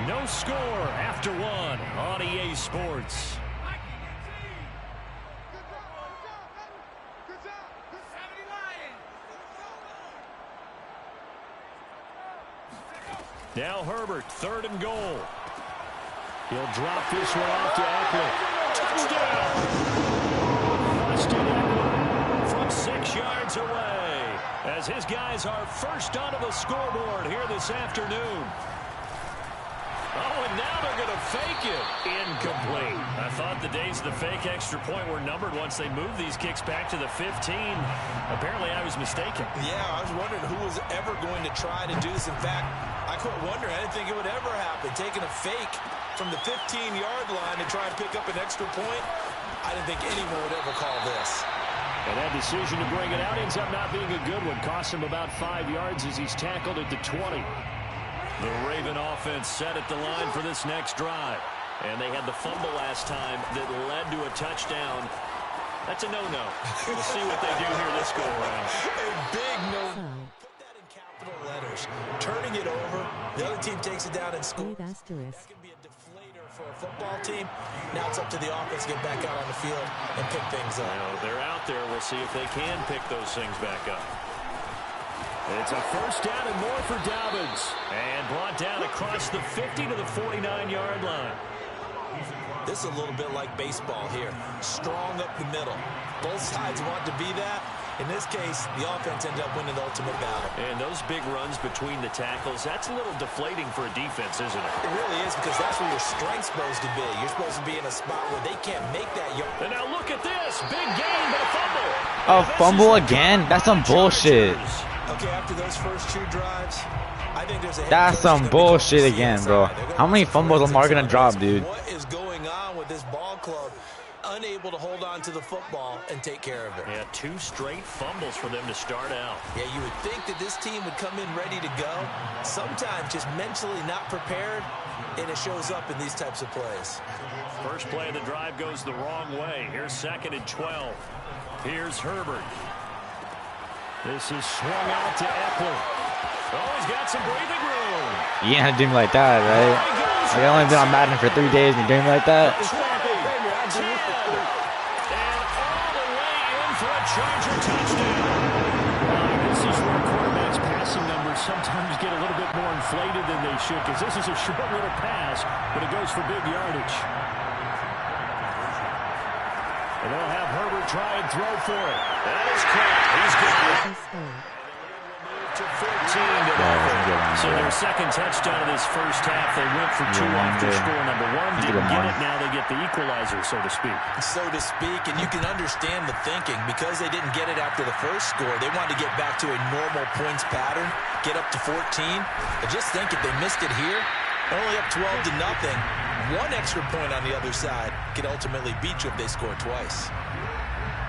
No score after one on EA Sports. Now Herbert, 3rd and goal. He'll drop this one off to Eckler. Touchdown! Austin Eckler from 6 yards away as his guys are first onto the scoreboard here this afternoon. Oh, and now they're going to fake it. Incomplete. I thought the days of the fake extra point were numbered once they moved these kicks back to the 15. Apparently, I was mistaken. Yeah, I was wondering who was ever going to try to do this. In fact, I quit wondering. I didn't think it would ever happen. Taking a fake from the 15-yard line to try and pick up an extra point, I didn't think anyone would ever call this. And that decision to bring it out ends up not being a good one. Costs him about 5 yards as he's tackled at the 20. The Raven offense set at the line for this next drive. And they had the fumble last time that led to a touchdown. That's a no-no. We'll see what they do here this go-around. A big no. Put that in capital letters. Turning it over. The other team takes it down and scores. That can be a deflator for a football team. Now it's up to the offense to get back out on the field and pick things up. They're out there. We'll see if they can pick those things back up. It's a first down and more for Dobbins. And brought down across the 50 to the 49-yard line. This is a little bit like baseball here. Strong up the middle. Both sides want to be that. In this case, the offense ended up winning the ultimate battle. And those big runs between the tackles, that's a little deflating for a defense, isn't it? It really is, because that's where your strength's supposed to be. You're supposed to be in a spot where they can't make that yard. And now look at this. Big gain, but a fumble. A fumble again? That's some bullshit. Okay, after those first 2 drives, I think there's a That's some bullshit again, bro. How many fumbles am I going to drop, dude? What is going on with this ball club? Unable to hold on to the football and take care of it. Yeah, 2 straight fumbles for them to start out. Yeah, you would think that this team would come in ready to go. Sometimes just mentally not prepared, and it shows up in these types of plays. First play of the drive goes the wrong way. Here's 2nd and 12. Here's Herbert. This is swung out to Eckler. Oh, he's got some breathing room. You ain't had to do me like that, right? Like, I've only been on Madden for 3 days and you're doing me like that? And all the way in for a Charger touchdown. This is where quarterbacks' passing numbers sometimes get a little bit more inflated than they should, because this is a short little pass, but it goes for big yardage. And they'll have Herbert try and throw for it. That is caught. He's got it. To 14 so their 2nd touchdown of this first half. They went for 2 after score number 1. Didn't get it. Now they get the equalizer, so to speak. So to speak, and you can understand the thinking. Because they didn't get it after the first score, they wanted to get back to a normal points pattern, get up to 14. But just think, if they missed it here, only up 12-0. 1 extra point on the other side could ultimately beat you if they score twice.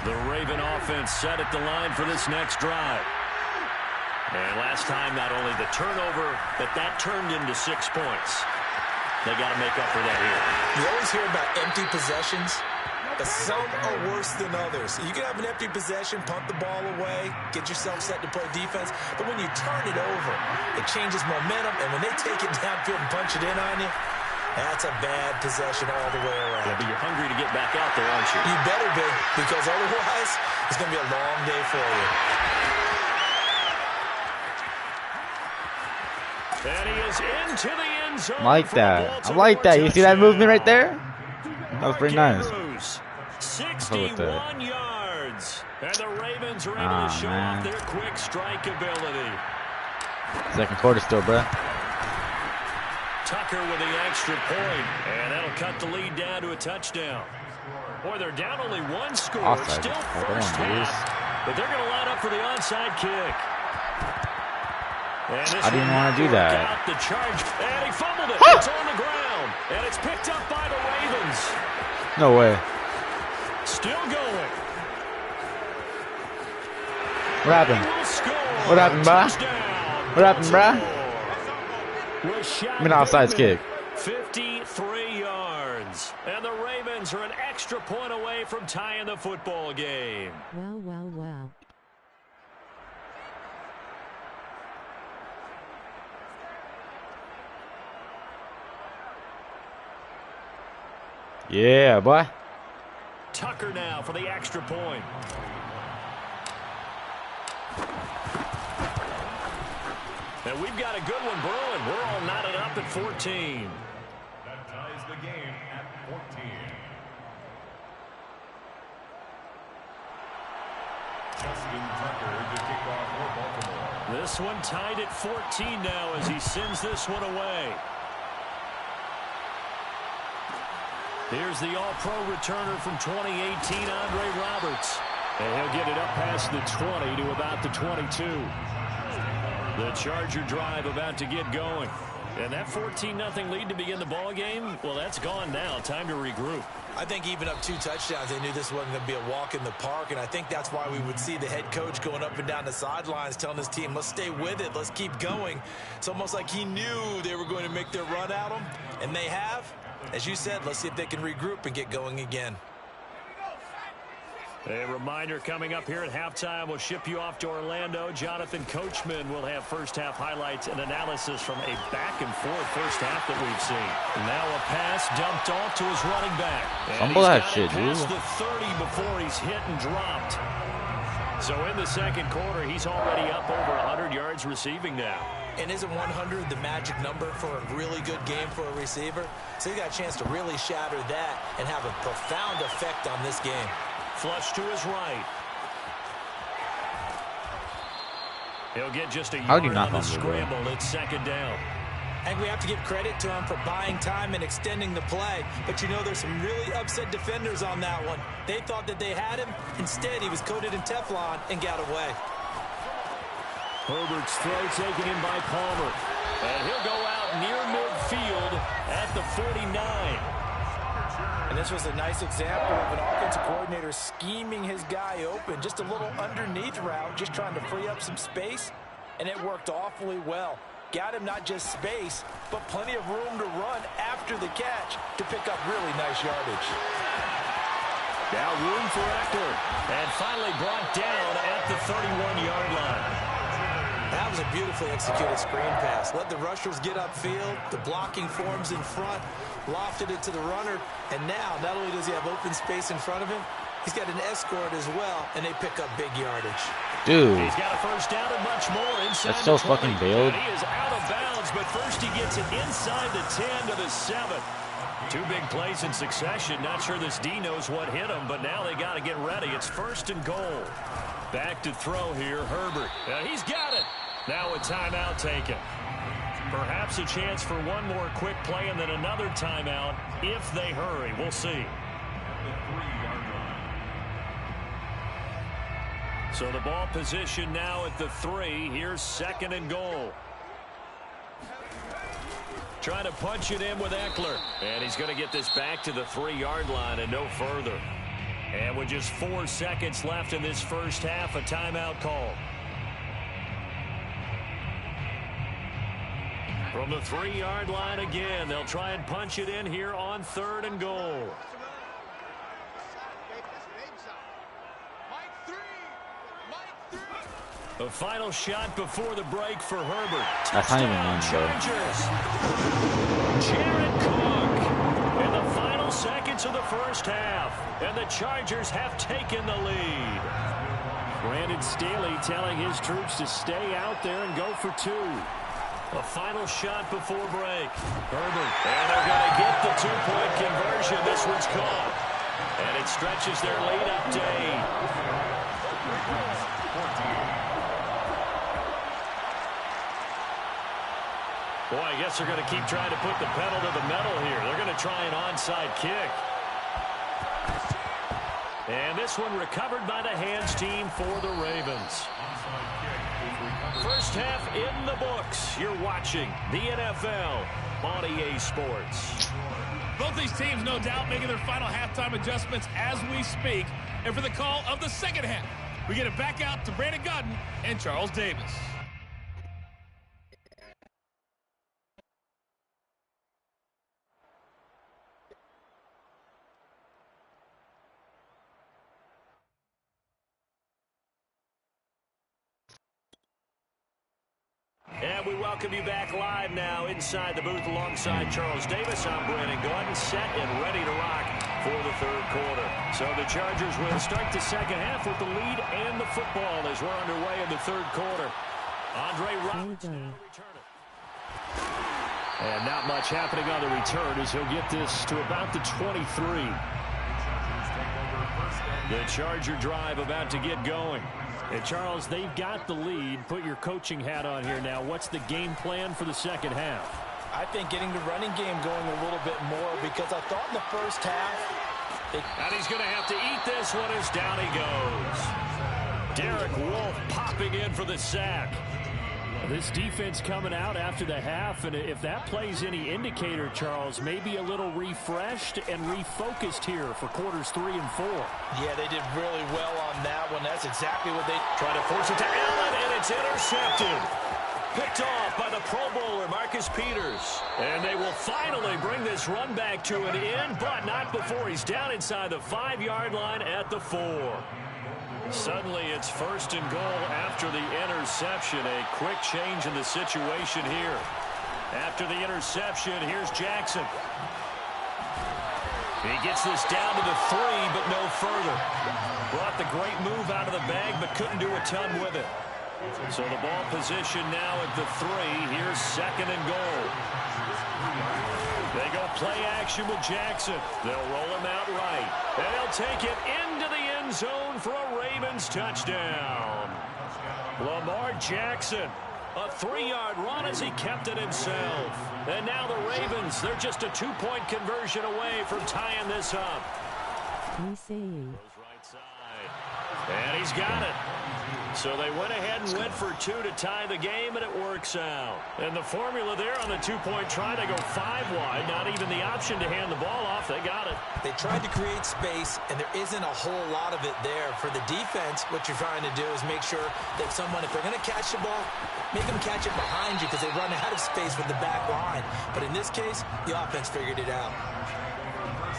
The Raven offense set at the line for this next drive. And last time, not only the turnover, but that turned into 6 points. They got to make up for that here. You always hear about empty possessions, but some are worse than others. You can have an empty possession, punt the ball away, get yourself set to play defense, but when you turn it over, it changes momentum, and when they take it downfield and punch it in on you, that's a bad possession all the way around. Yeah, but you're hungry to get back out there, aren't you? You better be, because otherwise, it's going to be a long day for you. And he is into the end zone. I like that. I like that. You see that movement right there? That was pretty nice. 61 yards. And the Ravens are able to show off their quick strike ability. 2nd quarter still, bro. Tucker with the extra point. And that'll cut the lead down to a touchdown. Boy, they're down only 1 score. Offside. Still first half. But they're going to line up for the onside kick. I didn't want to do that. The charge, and he fumbled it. It's on the ground, and it's picked up by the Ravens. No way. Still going. What happened? What happened, bro? What happened, bro? I mean, offsides kick. 53 yards, and the Ravens are an extra point away from tying the football game. Wow. Yeah, boy. Tucker now for the extra point. And we've got a good one brewing. We're all knotted up at 14. That ties the game at 14. Justin Tucker to kick off for Baltimore. This one tied at 14 now as he sends this one away. Here's the all-pro returner from 2018, Andre Roberts. And he'll get it up past the 20 to about the 22. The Charger drive about to get going. And that 14-0 lead to begin the ball game, well, that's gone now. Time to regroup. I think even up 2 touchdowns, they knew this wasn't going to be a walk in the park, and I think that's why we would see the head coach going up and down the sidelines telling his team, let's stay with it, let's keep going. It's almost like he knew they were going to make their run at him, and they have. As you said, let's see if they can regroup and get going again. A reminder coming up here at halftime. We'll ship you off to Orlando. Jonathan Coachman will have first-half highlights and analysis from a back-and-forth first half that we've seen. Now a pass dumped off to his running back. Fumble that shit, dude. Past the 30 before he's hit and dropped. So in the second quarter, he's already up over 100 yards receiving now. And isn't 100 the magic number for a really good game for a receiver? So he got a chance to really shatter that and have a profound effect on this game. Flush to his right. He'll get just a How do you yard not on the fumble, bro? scramble. It's second down. I think we have to give credit to him for buying time and extending the play. But, you know, there's some really upset defenders on that one. They thought that they had him. Instead, he was coated in Teflon and got away. Herbert's throw taken in by Palmer. And he'll go out near midfield at the 49. And this was a nice example of an offensive coordinator scheming his guy open. Just a little underneath route, just trying to free up some space. And it worked awfully well. Got him not just space, but plenty of room to run after the catch to pick up really nice yardage. Now room for Eckler. And finally brought down at the 31-yard line. That was a beautifully executed screen pass. Let the rushers get upfield. The blocking forms in front. Lofted it to the runner. And now, not only does he have open space in front of him, he's got an escort as well, and they pick up big yardage. Dude. He's got a first down and much more inside. That's so the 20. fucking bailed. And he is out of bounds, but first he gets it inside the 10 to the 7. 2 big plays in succession. Not sure this D knows what hit him, but now they got to get ready. It's first and goal. Back to throw here, Herbert. He's got it. Now a timeout taken. Perhaps a chance for one more quick play and then another timeout if they hurry. We'll see. So the ball position now at the 3. Here's second and goal. Trying to punch it in with Eckler. And he's going to get this back to the 3-yard line and no further. And with just 4 seconds left in this first half, a timeout call. From the 3-yard line again, they'll try and punch it in here on third and goal. The final shot before the break for Herbert. That's not even one, bro. Jared Cook in the final seconds of the first half. And the Chargers have taken the lead. Brandon Staley telling his troops to stay out there and go for 2. A final shot before break. Herbert. And they're going to get the 2-point conversion. This one's caught. And it stretches their lead up to 8. Boy, I guess they're going to keep trying to put the pedal to the metal here. They're going to try an onside kick. And this one recovered by the hands team for the Ravens. First half in the books. You're watching the NFL on EA Sports. Both these teams, no doubt, making their final halftime adjustments as we speak. And for the call of the second half, we get it back out to Brandon Godden and Charles Davis. And halftime. We welcome you back live now inside the booth alongside Charles Davis. I'm Brandon Gordon, set and ready to rock for the third quarter. So the Chargers will start the second half with the lead and the football as we're underway in the third quarter. Andre Robinson will return it. And not much happening on the return as he'll get this to about the 23. The Charger drive about to get going. And Charles, they've got the lead. Put your coaching hat on here now. What's the game plan for the second half? I think getting the running game going a little bit more, because I thought in the first half. And he's going to have to eat this one as down he goes. Derek Wolfe popping in for the sack. This defense coming out after the half, and if that plays any indicator, Charles, maybe a little refreshed and refocused here for quarters 3 and 4. Yeah, they did really well on that one. That's exactly what they try to force it to Allen, and it's intercepted. Picked off by the Pro Bowler, Marcus Peters. And they will finally bring this run back to an end, but not before he's down inside the 5-yard line at the 4. Suddenly it's first and goal after the interception. A quick change in the situation here. After the interception, here's Jackson. He gets this down to the 3, but no further. Brought the great move out of the bag, but couldn't do a ton with it. So the ball position now at the 3. Here's second and goal. They go play action with Jackson. They'll roll him out right. And they'll take it into the end zone for a Ravens touchdown. Lamar Jackson, a 3-yard run as he kept it himself. And now the Ravens, they're just a 2-point conversion away from tying this up. Goes right side. And he's got it. So they went ahead and went for 2 to tie the game, and it works out. And the formula there on the 2-point try, they go 5 wide. Not even the option to hand the ball off. They got it. They tried to create space, and there isn't a whole lot of it there. For the defense, what you're trying to do is make sure that someone, if they're going to catch the ball, make them catch it behind you, because they run out of space with the back line. But in this case, the offense figured it out.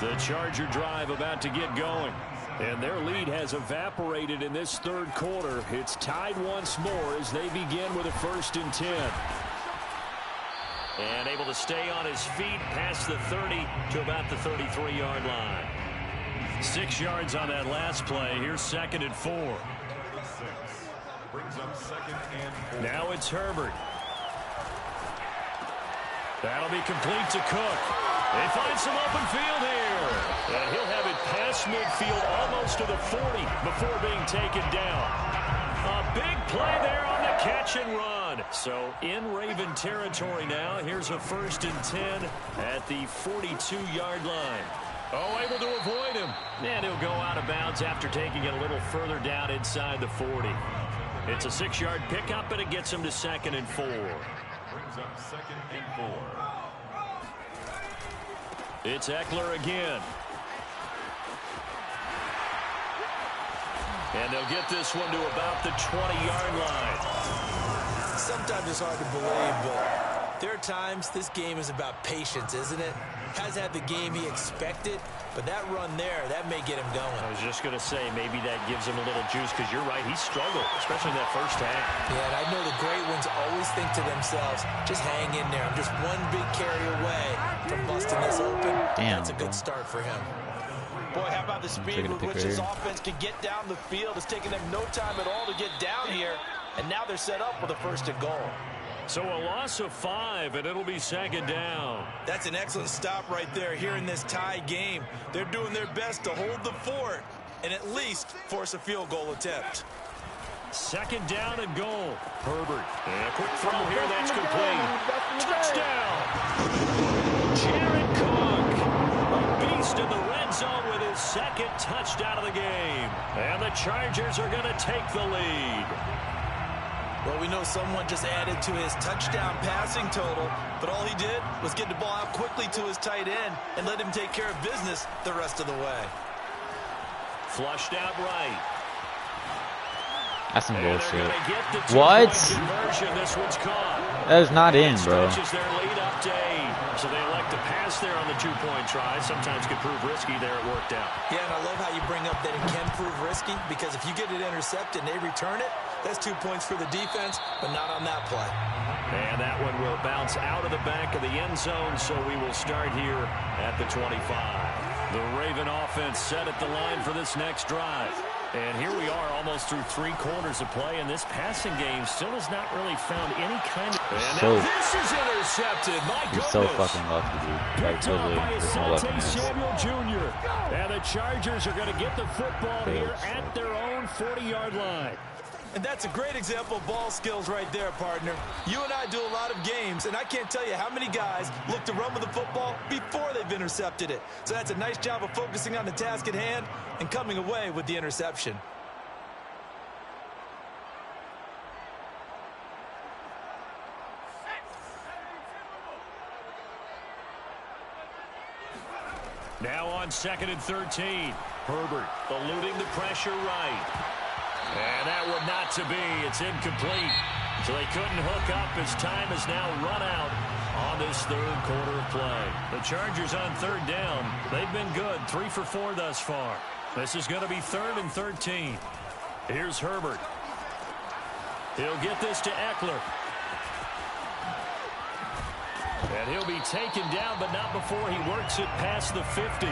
The Charger drive about to get going. And their lead has evaporated in this third quarter. It's tied once more as they begin with a 1st and 10. And able to stay on his feet past the 30 to about the 33-yard line. 6 yards on that last play. Here's 2nd and 4. Brings up 2nd and 4. Now it's Herbert. That'll be complete to Cook. They find some open field here. And he'll have it past midfield almost to the 40 before being taken down. A big play there on the catch and run. So in Raven territory now. Here's a 1st and 10 at the 42-yard line. Oh, able to avoid him. And he'll go out of bounds after taking it a little further down inside the 40. It's a 6-yard pickup, and it gets him to 2nd and 4. Brings up 2nd and 4. It's Eckler again. And they'll get this one to about the 20-yard line. Sometimes it's hard to believe, but there are times this game is about patience, isn't it? Has had the game he expected, but that run there, that may get him going. I was just going to say, maybe that gives him a little juice, because you're right, he struggled, especially in that first half. Yeah, and I know the great ones always think to themselves, just hang in there. I'm just one big carry away from busting this open. Damn, that's a good start for him. Boy, how about the speed with which his offense can get down the field? It's taking them no time at all to get down here, and now they're set up with a 1st and goal. So a loss of 5, and it'll be 2nd down. That's an excellent stop right there here in this tie game. They're doing their best to hold the fort and at least force a field goal attempt. 2nd down and goal. Herbert. And a quick throw here. That's complete. Touchdown. Jared Cook. A beast in the red zone with his 2nd touchdown of the game. And the Chargers are going to take the lead. Well, we know someone just added to his touchdown passing total, but all he did was get the ball out quickly to his tight end and let him take care of business the rest of the way. Flushed out right. That's some bullshit. What? This one's caught. That is not in, bro. Their lead up to 8. So they elect to pass there on the 2-point try. Sometimes can prove risky. There it worked out. Yeah, and I love how you bring up that it can prove risky, because if you get it intercepted and they return it, that's 2 points for the defense, but not on that play. And that one will bounce out of the back of the end zone, so we will start here at the 25. The Raven offense set at the line for this next drive. And here we are almost through 3 quarters of play, and this passing game still has not really found any kind of... And now this is intercepted. My goodness. He's so fucking lucky, dude. Like, literally, there's no luck in this. Samuel Jr. And the Chargers are going to get the football here at their own 40-yard line. And that's a great example of ball skills right there, partner. You and I do a lot of games, and I can't tell you how many guys look to run with the football before they've intercepted it. So that's a nice job of focusing on the task at hand and coming away with the interception. Now on 2nd and 13. Herbert eluding the pressure right. And that one not to be. It's incomplete. So they couldn't hook up as time has now run out on this 3rd quarter of play. The Chargers on 3rd down. They've been good. 3 for 4 thus far. This is going to be 3rd and 13. Here's Herbert. He'll get this to Eckler. And he'll be taken down, but not before he works it past the 50.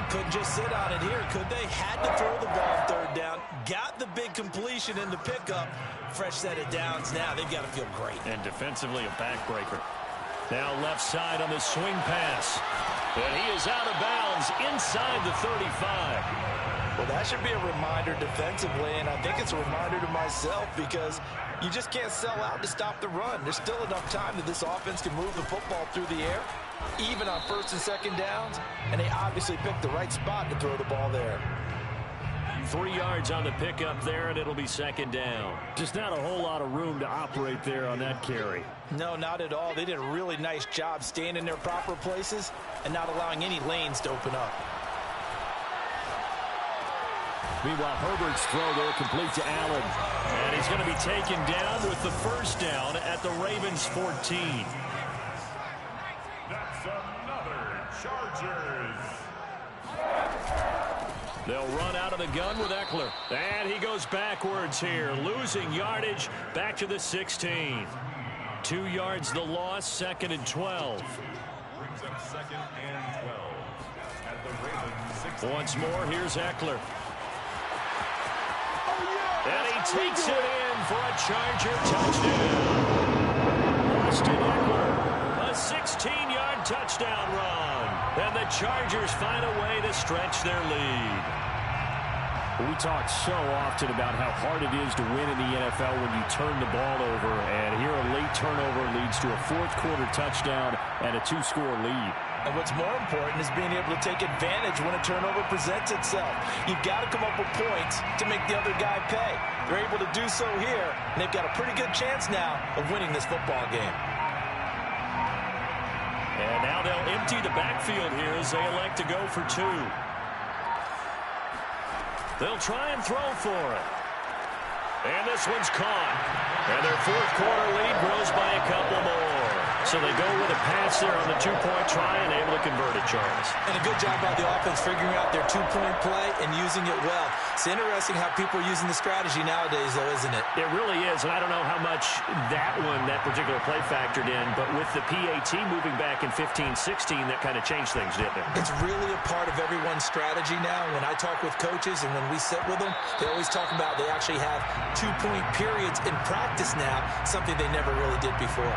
Couldn't just sit on it here, could they? Had to throw the ball 3rd down. Got the big completion in the pickup. Fresh set of downs now. They've got to feel great. And defensively a backbreaker. Now left side on the swing pass. And he is out of bounds inside the 35. Well, that should be a reminder defensively, and I think it's a reminder to myself because you just can't sell out to stop the run. There's still enough time that this offense can move the football through the air, even on 1st and 2nd downs, and they obviously picked the right spot to throw the ball there. 3 yards on the pickup there, and it'll be 2nd down. Just not a whole lot of room to operate there on that carry. No, not at all. They did a really nice job staying in their proper places and not allowing any lanes to open up. Meanwhile, Herbert's throw there complete to Allen. And he's going to be taken down with the 1st down at the Ravens 14. That's another Chargers. They'll run out of the gun with Eckler. And he goes backwards here, losing yardage back to the 16. 2 yards the loss, 2nd and 12. Brings up 2nd and 12 at the Ravens 16. Once more, here's Eckler. And he takes it in for a Charger touchdown. Austin Eckler, a 16-yard touchdown run. And the Chargers find a way to stretch their lead. We talk so often about how hard it is to win in the NFL when you turn the ball over. And here a late turnover leads to a 4th quarter touchdown and a 2-score lead. And what's more important is being able to take advantage when a turnover presents itself. You've got to come up with points to make the other guy pay. They're able to do so here, and they've got a pretty good chance now of winning this football game. And now they'll empty the backfield here as they elect to go for 2. They'll try and throw for it. And this one's caught. And their 4th quarter lead grows by a couple more. So they go with a pass there on the 2-point try and able to convert it, Charles. And a good job by the offense figuring out their 2-point play and using it well. It's interesting how people are using the strategy nowadays, though, isn't it? It really is, and I don't know how much that particular play factored in, but with the PAT moving back in 15-16, that kind of changed things, didn't it? It's really a part of everyone's strategy now. When I talk with coaches and when we sit with them, they always talk about they actually have 2-point periods in practice now, something they never really did before.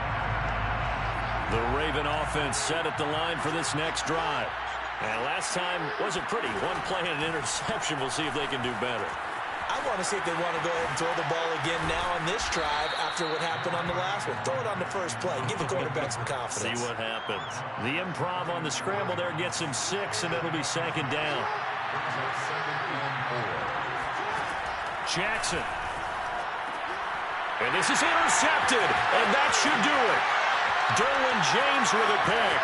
The Raven offense set at the line for this next drive. And last time wasn't pretty. 1 play and an interception. We'll see if they can do better. I want to see if they want to go ahead and throw the ball again now on this drive after what happened on the last one. Throw it on the first play. Give the quarterback some confidence. See what happens. The improv on the scramble there gets him 6, and it'll be 2nd down. Jackson. And this is intercepted, and that should do it. Derwin James with a pick.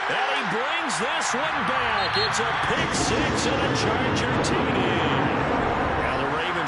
And he brings this one back. It's a pick 6 and a Charger TD.